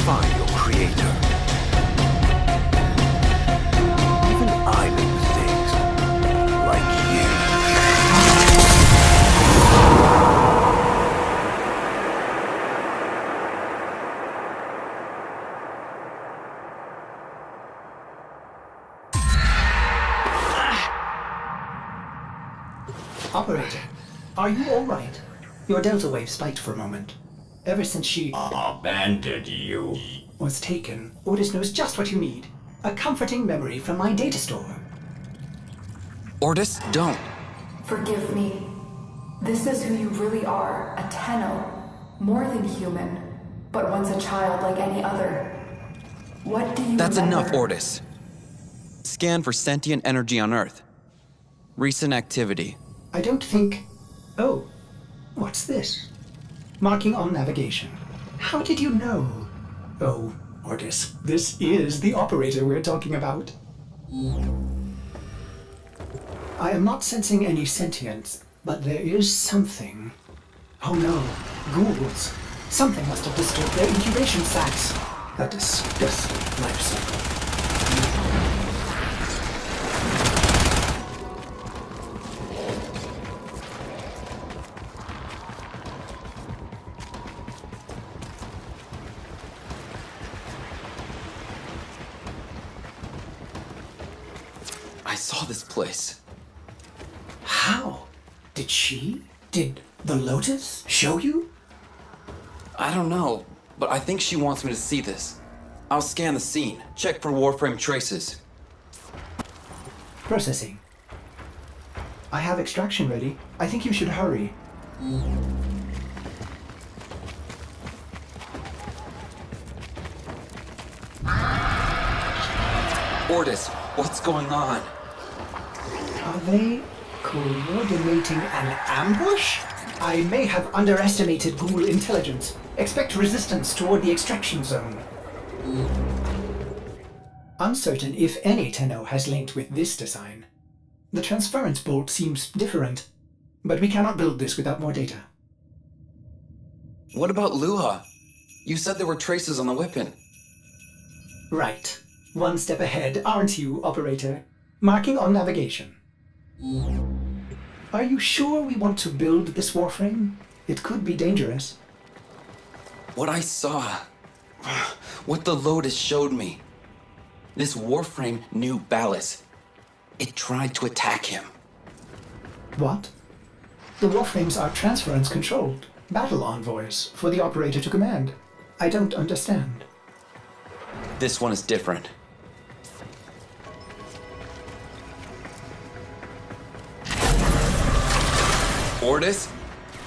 find your creator. Even I make mistakes. Like you. Operator, are you all right? Your delta wave spiked for a moment. Ever since she Abandoned you. was taken, Ordis knows just what you need. A comforting memory from my data store. Ordis, don't. Forgive me. This is who you really are, a Tenno. More than human, but once a child like any other. What do you That's remember? enough, Ordis. Scan for sentient energy on Earth. Recent activity. I don't think... Oh, what's this? Marking on navigation. How did you know? Oh, Ordis, this is the operator we're talking about. I am not sensing any sentience, but there is something. Oh no, ghouls. Something must have disturbed their incubation sacs. That disgusting life cycle. I saw this place. How? Did the Lotus show you? I don't know, but I think she wants me to see this. I'll scan the scene, check for Warframe traces. Processing. I have extraction ready. I think you should hurry. Ordis, what's going on? Are they coordinating an ambush? I may have underestimated ghoul intelligence. Expect resistance toward the extraction zone. Uncertain if any Tenno has linked with this design. The transference bolt seems different, but we cannot build this without more data. What about Luha? You said there were traces on the weapon. Right. One step ahead, aren't you, operator? Marking on navigation. Are you sure we want to build this Warframe? It could be dangerous. What I saw. What the Lotus showed me. This Warframe knew Ballas. It tried to attack him. What? The Warframes are transference controlled. Battle envoys for the operator to command. I don't understand. This one is different. Ordis?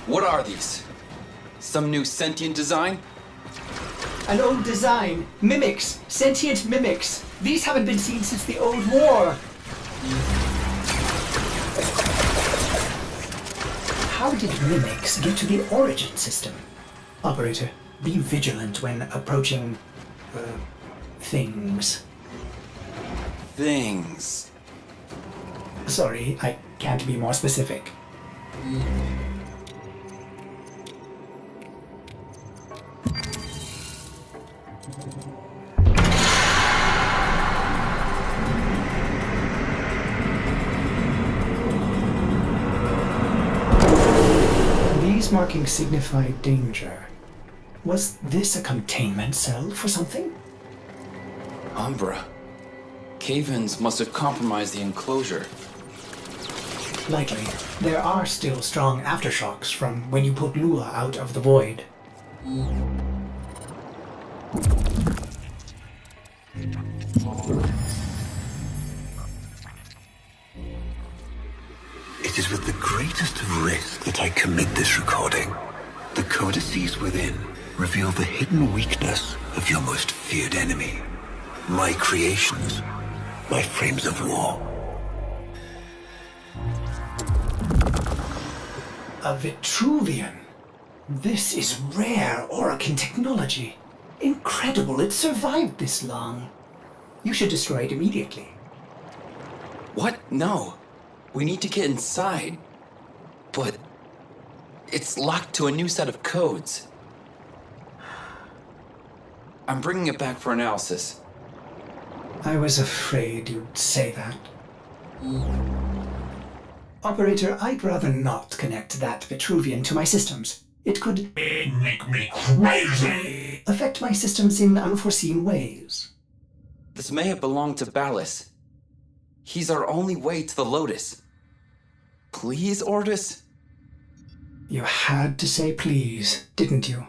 What are these? Some new sentient design? An old design. Mimics. Sentient mimics. These haven't been seen since the old war. How did mimics get to the origin system? Operator, be vigilant when approaching... things. Things. Sorry, I can't be more specific. These markings signify danger. Was this a containment cell for something? Umbra. Cave-ins must have compromised the enclosure. Likely. There are still strong aftershocks from when you put Lua out of the void. It is with the greatest of risk that I commit this recording. The codices within reveal the hidden weakness of your most feared enemy. My creations. My frames of war. A Vitruvian. This is rare Orokin technology. Incredible it survived this long. You should destroy it immediately. What? No. We need to get inside. But it's locked to a new set of codes. I'm bringing it back for analysis. I was afraid you'd say that. Operator, I'd rather not connect that Vitruvian to my systems. It could Make me crazy! affect my systems in unforeseen ways. This may have belonged to Ballas. He's our only way to the Lotus. Please, Ordis? You had to say please, didn't you?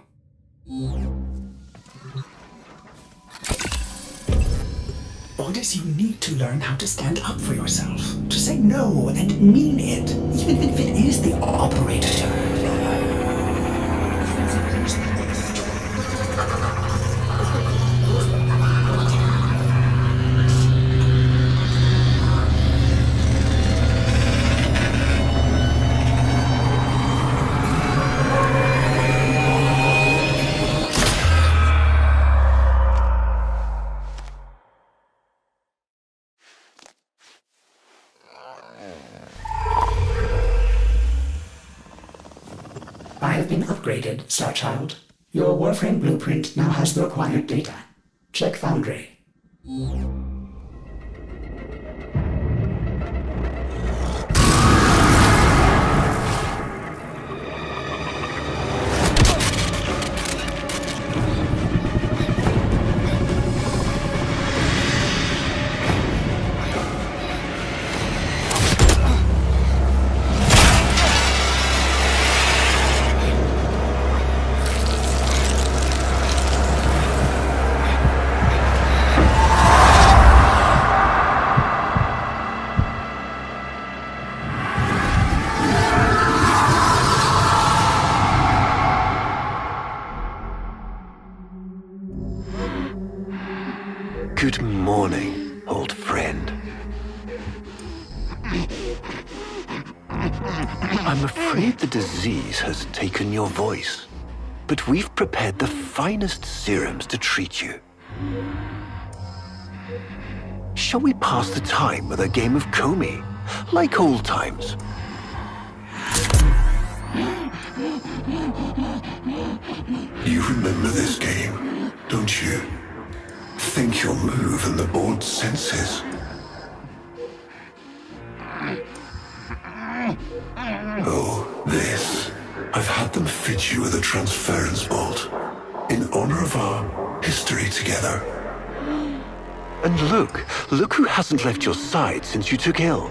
Ordis, you need to learn how to stand up for yourself. To say no and mean it, even if it is the operator. I have been upgraded, Starchild. Your Warframe blueprint now has the required data. Check Foundry. Good morning, old friend. I'm afraid the disease has taken your voice, but we've prepared the finest serums to treat you. Shall we pass the time with a game of Comey, like old times? You remember this game, don't you? Think you'll move in the board's senses. Oh, this. I've had them fit you with a transference bolt in honor of our history together. And look who hasn't left your side since you took ill.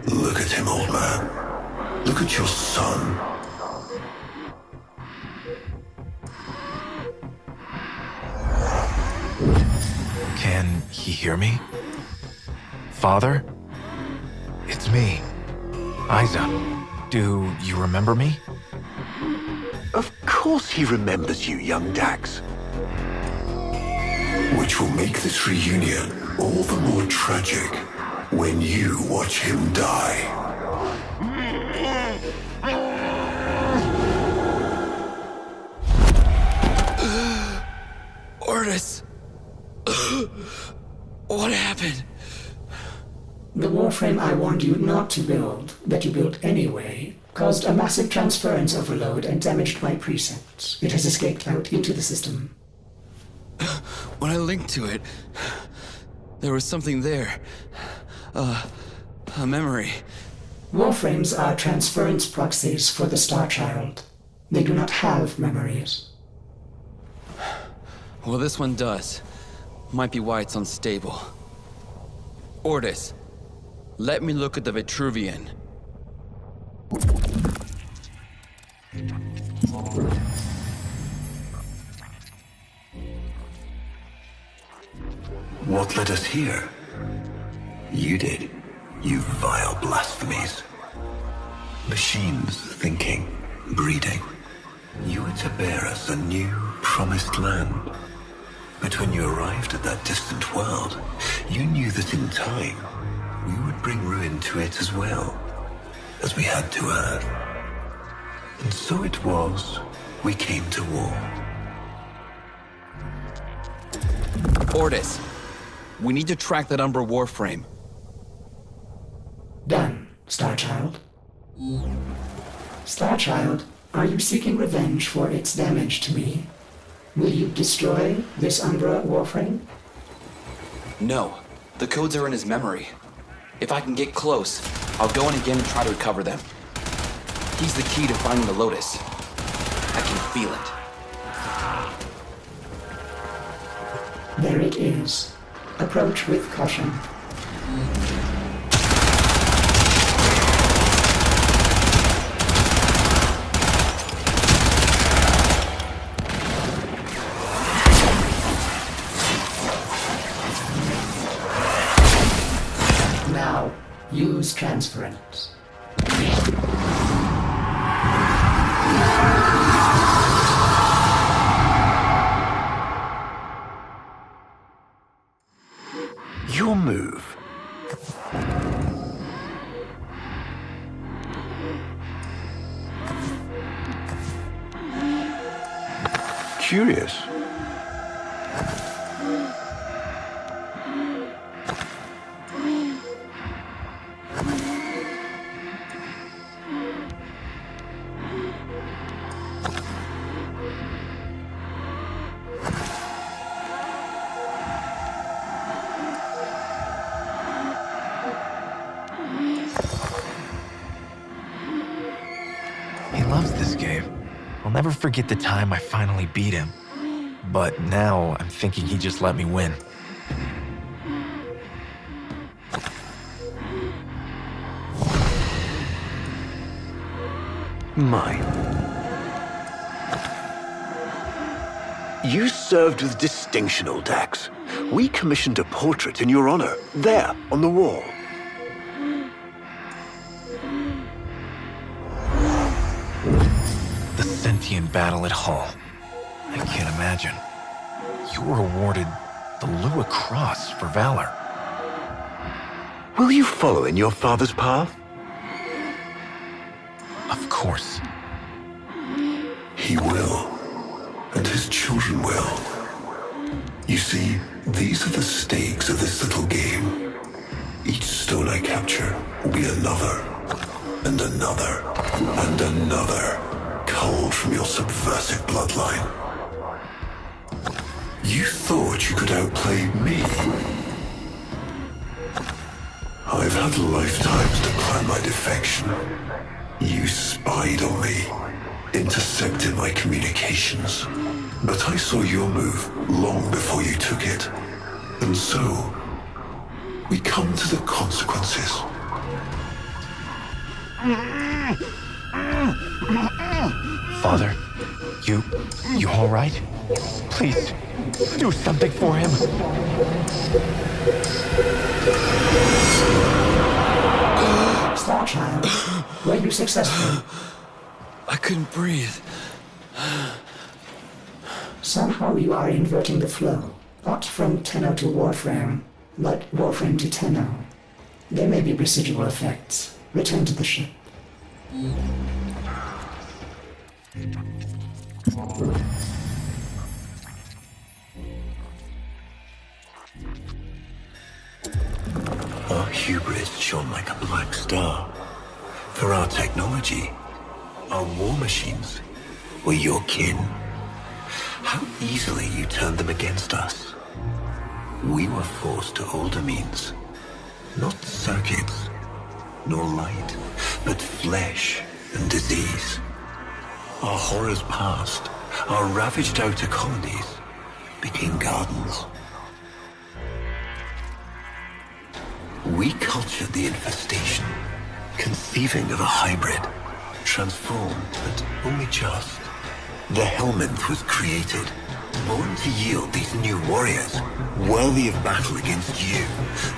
Look at him, old man. Look at your son. Can he hear me? Father? It's me, Isa. Do you remember me? Of course he remembers you, young Dax. Which will make this reunion all the more tragic when you watch him die. Ordis! What happened? The Warframe I warned you not to build, that you built anyway, caused a massive transference overload and damaged my precepts. It has escaped out into the system. When I linked to it, there was something there. A memory. Warframes are transference proxies for the Starchild. They do not have memories. Well, this one does. Might be why it's unstable. Ordis, let me look at the Vitruvian. What led us here? You did, you vile blasphemies. Machines thinking, breeding. You were to bear us a new, promised land. But when you arrived at that distant world, you knew that in time, we would bring ruin to it as well, as we had to Earth. And so it was, we came to war. Ordis, we need to track that Umbra Warframe. Done, Starchild. Starchild, are you seeking revenge for its damage to me? Will you destroy this Umbra Warframe? No, the codes are in his memory. If I can get close, I'll go in again and try to recover them. He's the key to finding the Lotus. I can feel it. There it is. Approach with caution. Now, use transference. Your move. Curious. He loves this game. I'll never forget the time I finally beat him. But now I'm thinking he just let me win. Mine. You served with distinction, old Dax. We commissioned a portrait in your honor, there, on the wall. The sentient battle at Hull. I can't imagine. You were awarded the Lua Cross for valor. Will you follow in your father's path? Of course. He will, and his children will. You see, these are the stakes of this little game. Each stone I capture will be another, and another, and another, culled from your subversive bloodline. You thought you could outplay me? I've had lifetimes to plan my defection. You spied on me, intercepted my communications. But I saw your move long before you took it. And so, we come to the consequences. Father, you all right? Please, do something for him. Star Child, were you successful? I couldn't breathe. Somehow you are inverting the flow. Not from Tenno to Warframe, but Warframe to Tenno. There may be residual effects. Return to the ship. Our hubris shone like a black star. For our technology, our war machines were your kin. How easily you turned them against us. We were forced to older means. Not circuits, nor light, but flesh and disease. Our horrors passed. Our ravaged outer colonies became gardens. We cultured the infestation, conceiving of a hybrid, transformed, but only just. The Helminth was created, born to yield these new warriors, worthy of battle against you,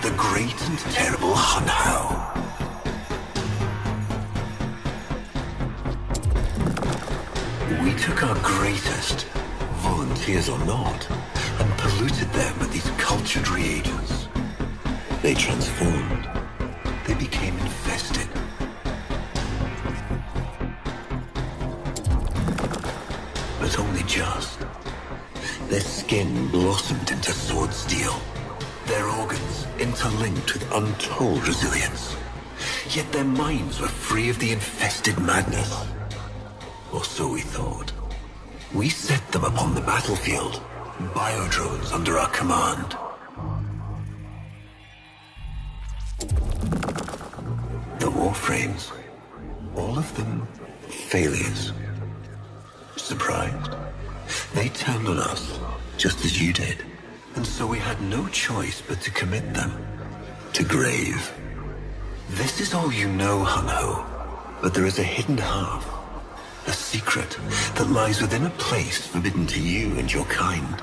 the great and terrible Hun Hao. We took our greatest, volunteers or not, and polluted them with these cultured reagents. They transformed. They became infested. But only just. Their skin blossomed into sword steel. Their organs interlinked with untold resilience. Yet their minds were free of the infested madness. Or so we thought. We set them upon the battlefield, biodrones under our command. The Warframes, all of them failures. Surprised? They turned on us, just as you did, and so we had no choice but to commit them to grave. This is all you know, Hun-Ho, but there is a hidden half, a secret that lies within a place forbidden to you and your kind.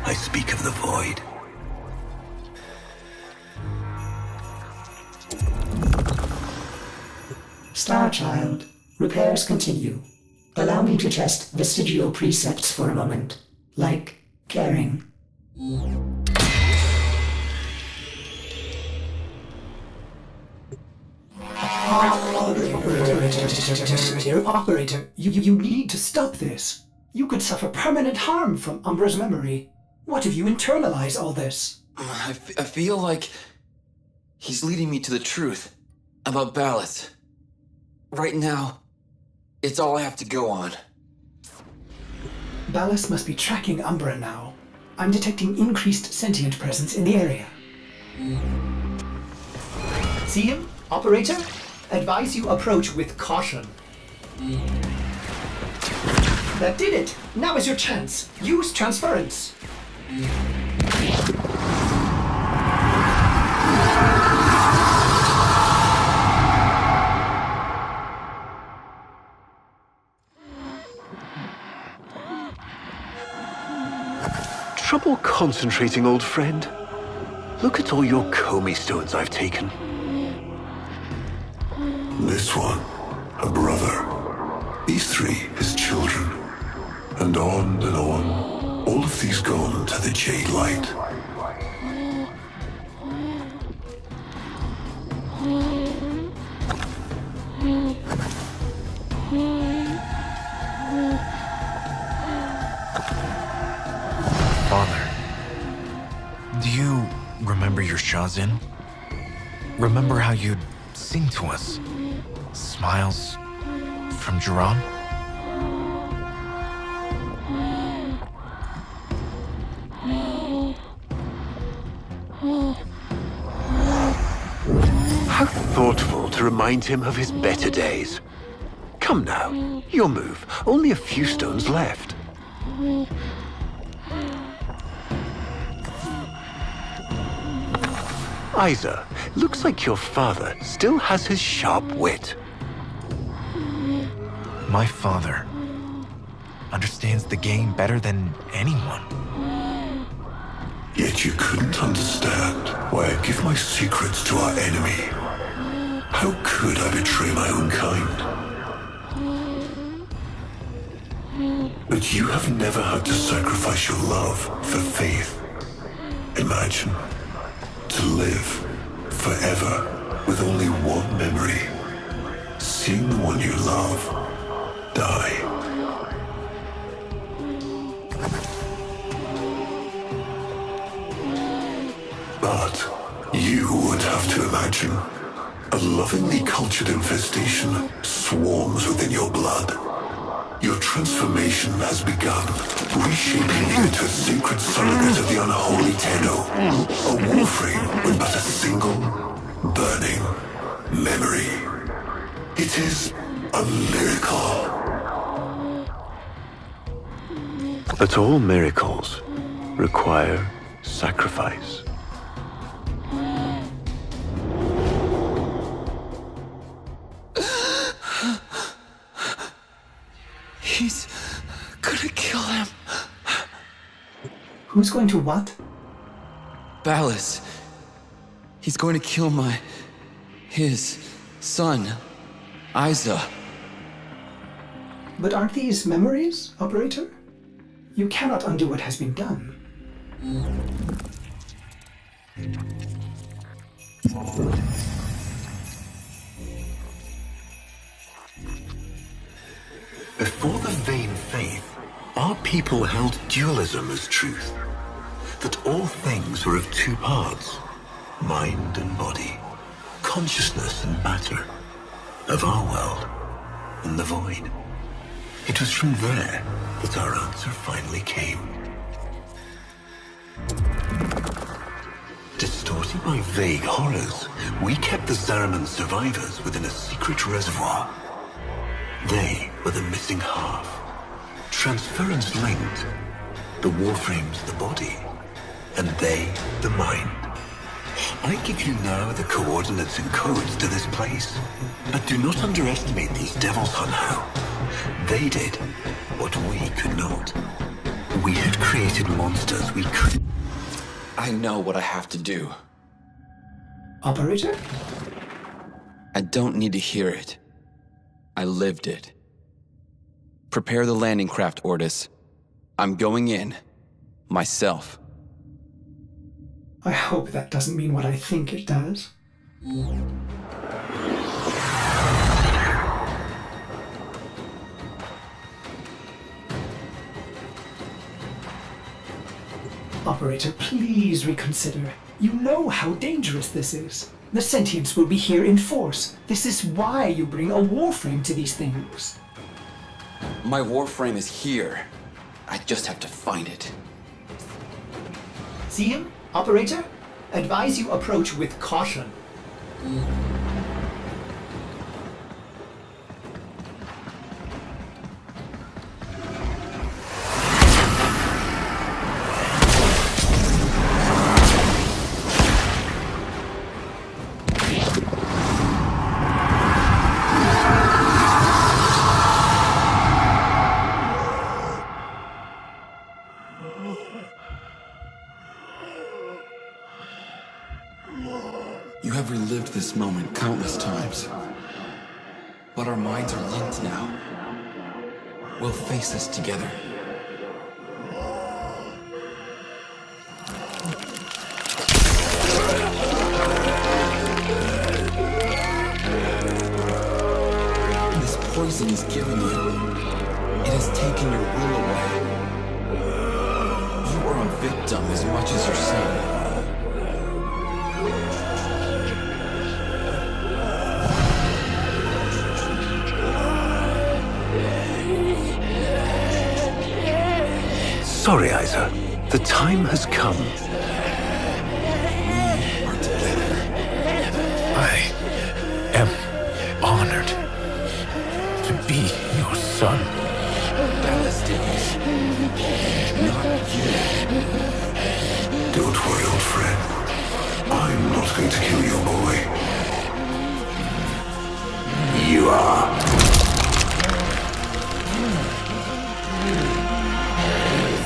I speak of the Void. Starchild, repairs continue. Allow me to test vestigial precepts for a moment, like caring. Operator, you need to stop this. You could suffer permanent harm from Umbra's memory. What if you internalize all this? I feel like he's leading me to the truth about Ballas. Right now, it's all I have to go on. Ballas must be tracking Umbra now. I'm detecting increased sentient presence in the area. See him, Operator? Advise you approach with caution. That did it! Now is your chance. Use transference. Trouble concentrating, old friend? Look at all your Comey stones I've taken. This one, a brother. These three, his children. And on, all of these gone to the Jade Light. Father, do you remember your Shazin? Remember how you'd sing to us? Smiles from Jiran? How thoughtful to remind him of his better days. Come now, your move. Only a few stones left. Isa, looks like your father still has his sharp wit. My father understands the game better than anyone. Yet you couldn't understand why I give my secrets to our enemy. How could I betray my own kind? But you have never had to sacrifice your love for faith. Imagine, to live forever with only one memory. Seeing the one you love die. But you would have to imagine a lovingly cultured infestation swarms within your blood. Your transformation has begun, reshaping you into a sacred surrogate of the unholy Tenno. A Warframe with but a single, burning memory. It is a miracle. But all miracles require sacrifice. He's gonna kill him. Who's going to what? Ballas. He's going to kill his son, Isa. But aren't these memories, Operator? You cannot undo what has been done. Before the vain faith, our people held dualism as truth. That all things were of two parts, mind and body, consciousness and matter, of our world and the void. It was from there that our answer finally came. Distorted by vague horrors, we kept the Zariman survivors within a secret reservoir. They were the missing half. Transference linked. The Warframe's the body, and they the mind. I give you now the coordinates and codes to this place, but do not underestimate these devils somehow. They did what we could not. We had created monsters we couldn't. I know what I have to do. Operator? I don't need to hear it. I lived it. Prepare the landing craft, Ordis. I'm going in. Myself. I hope that doesn't mean what I think it does. Operator, please reconsider. You know how dangerous this is. The sentients will be here in force. This is why you bring a Warframe to these things. My Warframe is here. I just have to find it. See him? Operator? Advise you approach with caution. You have relived this moment countless times. But our minds are linked now. We'll face this together. This poison he's given you, it has taken your will away. You are a victim as much as your son. Sorry, Isa. The time has come. We are together. I am honored to be your son. That is Davis. Not you. Don't worry, old friend. I'm not going to kill your boy. You are.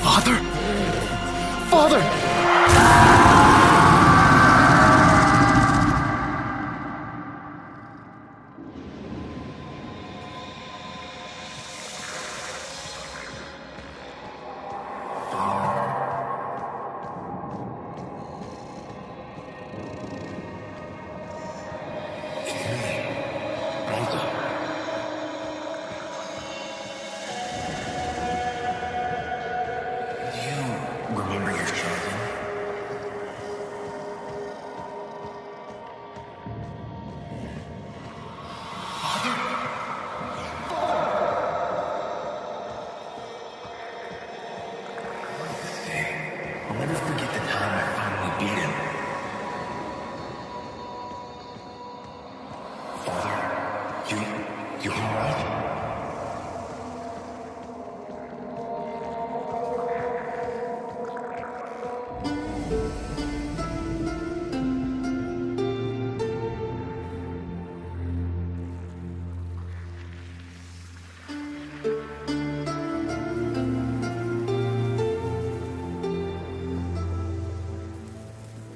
Father? Father! Remember your children? I'll never forget the time I finally beat him. Father, you alright?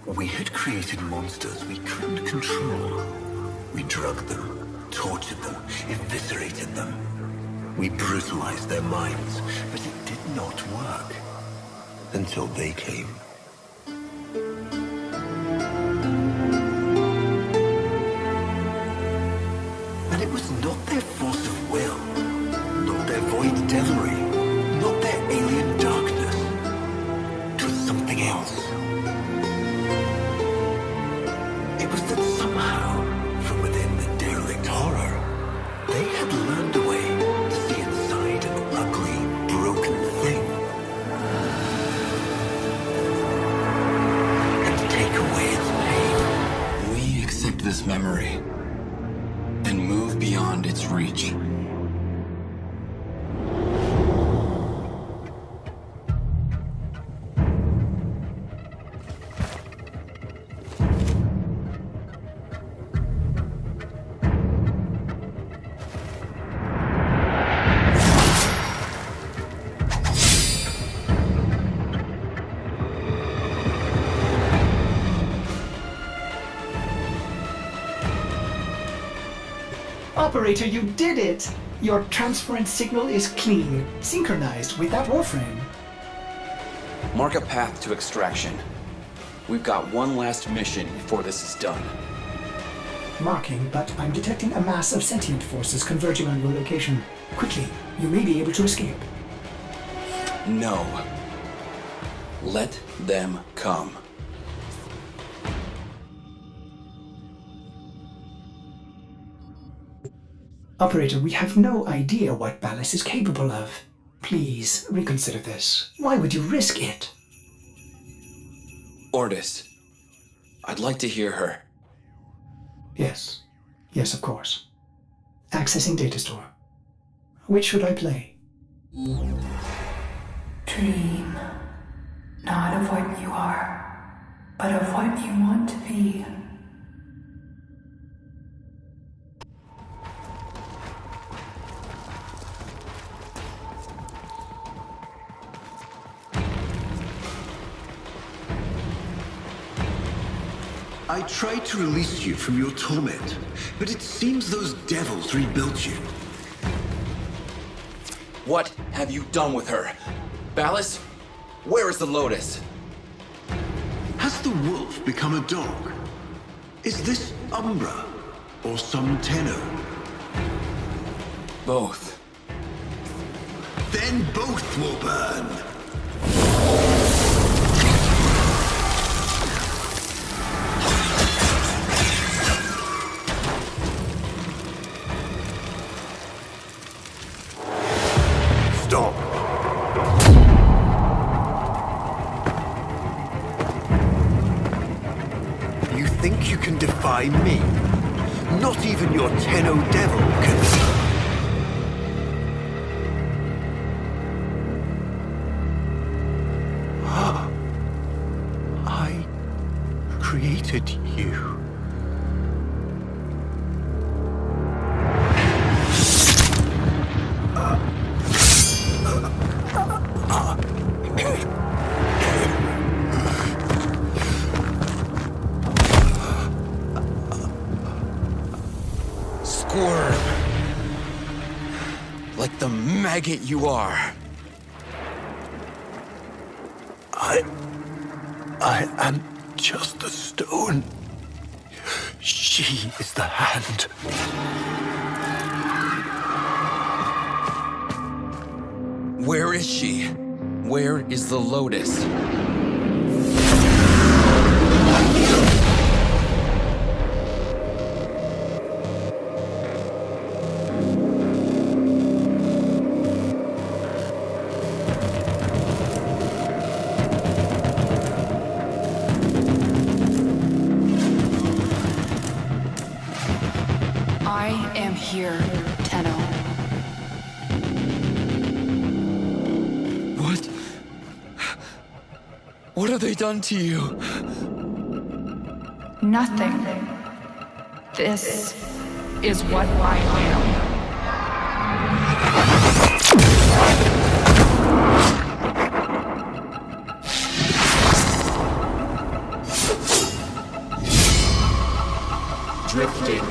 We had created monsters we couldn't control. We drugged them, tortured them, eviscerated them. We brutalized their minds, but it did not work. Until they came. And it was not their force of will, not their void devilry, not their alien darkness. It was something else. It was that somehow, from within the derelict horror, they had learned a way to see inside and breach. Operator, you did it! Your transference signal is clean, synchronized with that Warframe. Mark a path to extraction. We've got one last mission before this is done. Marking, but I'm detecting a mass of sentient forces converging on your location. Quickly, you may be able to escape. No. Let them come. Operator, we have no idea what Ballas is capable of. Please, reconsider this. Why would you risk it? Ordis. I'd like to hear her. Yes. Yes, of course. Accessing data store. Which should I play? Dream. Not of what you are, but of what you want to be. I tried to release you from your torment, but it seems those devils rebuilt you. What have you done with her? Ballas? Where is the Lotus? Has the wolf become a dog? Is this Umbra or some Tenno? Both. Then both will burn. Stop. You think you can defy me? Not even your Tenno devil can. I created you. Squirm. Like the maggot you are. I am just the stone. She is the hand. Where is she? Where is the Lotus? I am here, Tenno. What? What have they done to you? Nothing. This is what I am. Drifting,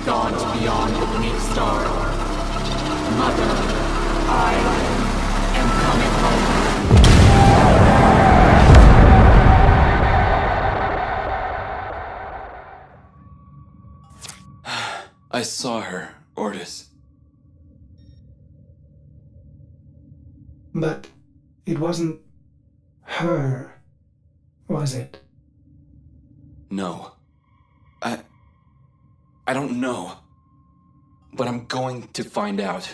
gone beyond the beneath star. Mother, I am coming home. I saw her, Ordis. But it wasn't her, was it? No. I don't know. But I'm going to find out.